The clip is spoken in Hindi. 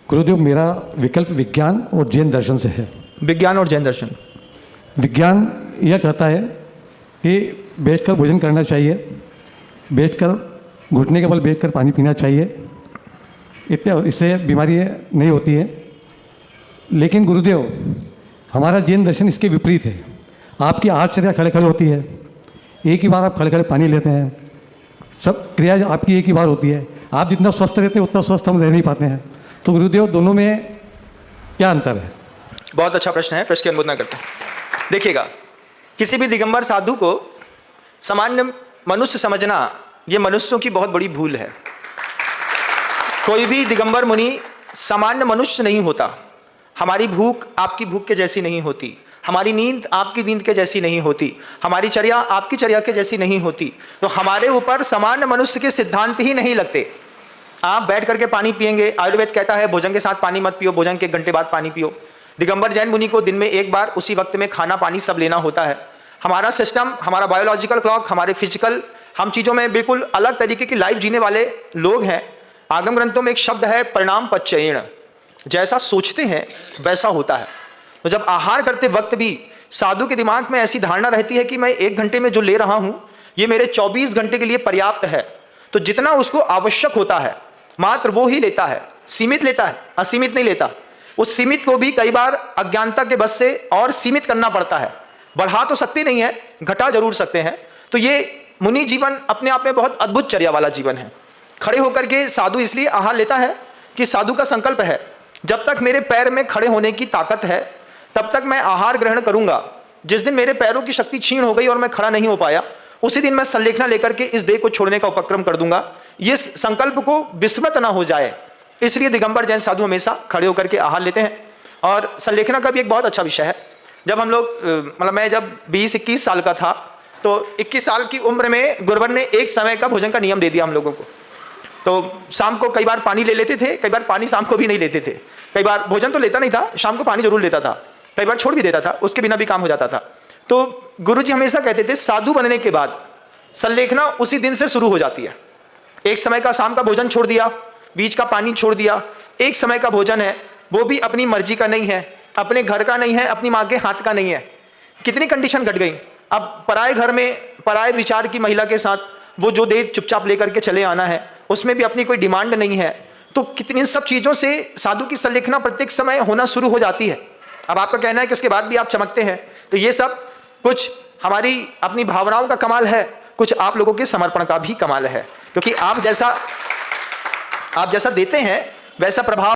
गुरुदेव, मेरा विकल्प विज्ञान और जैन दर्शन से है। विज्ञान और जैन दर्शन। विज्ञान यह कहता है कि बैठकर भोजन करना चाहिए, बैठकर घुटने के बल बैठकर पानी पीना चाहिए, इससे बीमारी नहीं होती है। लेकिन गुरुदेव, हमारा जैन दर्शन इसके विपरीत है। आपकी आचर्या खड़े खड़े होती है, एक ही बार आप खड़े खड़े पानी लेते हैं, सब क्रिया आपकी एक ही बार होती है। आप जितना स्वस्थ रहते हैं उतना स्वस्थ हम रह नहीं पाते हैं। तो गुरुदेव, दोनों में क्या अंतर है? बहुत अच्छा प्रश्न है, प्रश्न की अनुमोदना करते हैं। देखिएगा, किसी भी दिगंबर साधु को सामान्य मनुष्य समझना ये मनुष्यों की बहुत बड़ी भूल है। कोई भी दिगंबर मुनि सामान्य मनुष्य नहीं होता। हमारी भूख आपकी भूख के जैसी नहीं होती, हमारी नींद आपकी नींद के जैसी नहीं होती, हमारी चर्या आपकी चर्या के जैसी नहीं होती। तो हमारे ऊपर सामान्य मनुष्य के सिद्धांत ही नहीं लगते। आप बैठ करके पानी पिएंगे, आयुर्वेद कहता है भोजन के साथ पानी मत पियो, भोजन के 1 घंटे बाद पानी पियो। दिगंबर जैन मुनि को दिन में 1 बार उसी वक्त में खाना पानी सब लेना होता है। हमारा सिस्टम, हमारा बायोलॉजिकल क्लॉक, हमारे फिजिकल, हम चीज़ों में बिल्कुल अलग तरीके की लाइफ जीने वाले लोग हैं। आगम ग्रंथों में एक शब्द है परिणाम पच्चयेण, जैसा सोचते हैं वैसा होता है। तो जब आहार करते वक्त भी साधु के दिमाग में ऐसी धारणा रहती है कि मैं 1 घंटे में जो ले रहा हूं ये मेरे 24 घंटे के लिए पर्याप्त है, तो जितना उसको आवश्यक होता है मात्र वो ही लेता है, सीमित लेता है, असीमित नहीं लेता। उस सीमित को भी कई बार अज्ञानता के बस से और सीमित करना पड़ता है। बढ़ा तो सकते नहीं है, घटा जरूर सकते हैं। तो ये मुनि जीवन अपने आप में बहुत अद्भुत चर्या वाला जीवन है। खड़े होकर के साधु इसलिए आहार लेता है कि साधु का संकल्प है जब तक मेरे पैर में खड़े होने की ताकत है तब तक मैं आहार ग्रहण करूंगा। जिस दिन मेरे पैरों की शक्ति क्षीण हो गई और मैं खड़ा नहीं हो पाया, उसी दिन मैं संलेखना लेकर के इस देह को छोड़ने का उपक्रम कर दूंगा। ये संकल्प को विस्मृत ना हो जाए, इसलिए दिगंबर जैन साधु हमेशा खड़े होकर के आहार लेते हैं। और संलेखना का भी एक बहुत अच्छा विषय है। जब हम लोग मतलब मैं जब 20-21 साल का था तो 21 साल की उम्र में गुरुवर ने एक समय का भोजन का नियम दे दिया हम लोगों को। तो शाम को कई बार पानी ले लेते थे, कई बार पानी शाम को भी नहीं लेते थे, कई बार भोजन तो लेता नहीं था, शाम को पानी जरूर लेता था, कई बार छोड़ भी देता था, उसके बिना भी काम हो जाता था। तो गुरुजी हमेशा कहते थे साधु बनने के बाद संलेखना उसी दिन से शुरू हो जाती है। एक समय का शाम का भोजन छोड़ दिया, बीच का पानी छोड़ दिया, एक समय का भोजन है वो भी अपनी मर्जी का नहीं है, अपने घर का नहीं है, अपनी माँ के हाथ का नहीं है। कितनी कंडीशन घट गई। अब पराए घर में पराए विचार की महिला के साथ वो जो दे चुपचाप लेकर के चले आना है, उसमें भी अपनी कोई डिमांड नहीं है। तो कितनी सब चीज़ों से साधु की संलेखना प्रत्येक समय होना शुरू हो जाती है। अब आपका कहना है कि उसके बाद भी आप चमकते हैं, तो ये सब कुछ हमारी अपनी भावनाओं का कमाल है, कुछ आप लोगों के समर्पण का भी कमाल है। क्योंकि आप जैसा देते हैं वैसा प्रभाव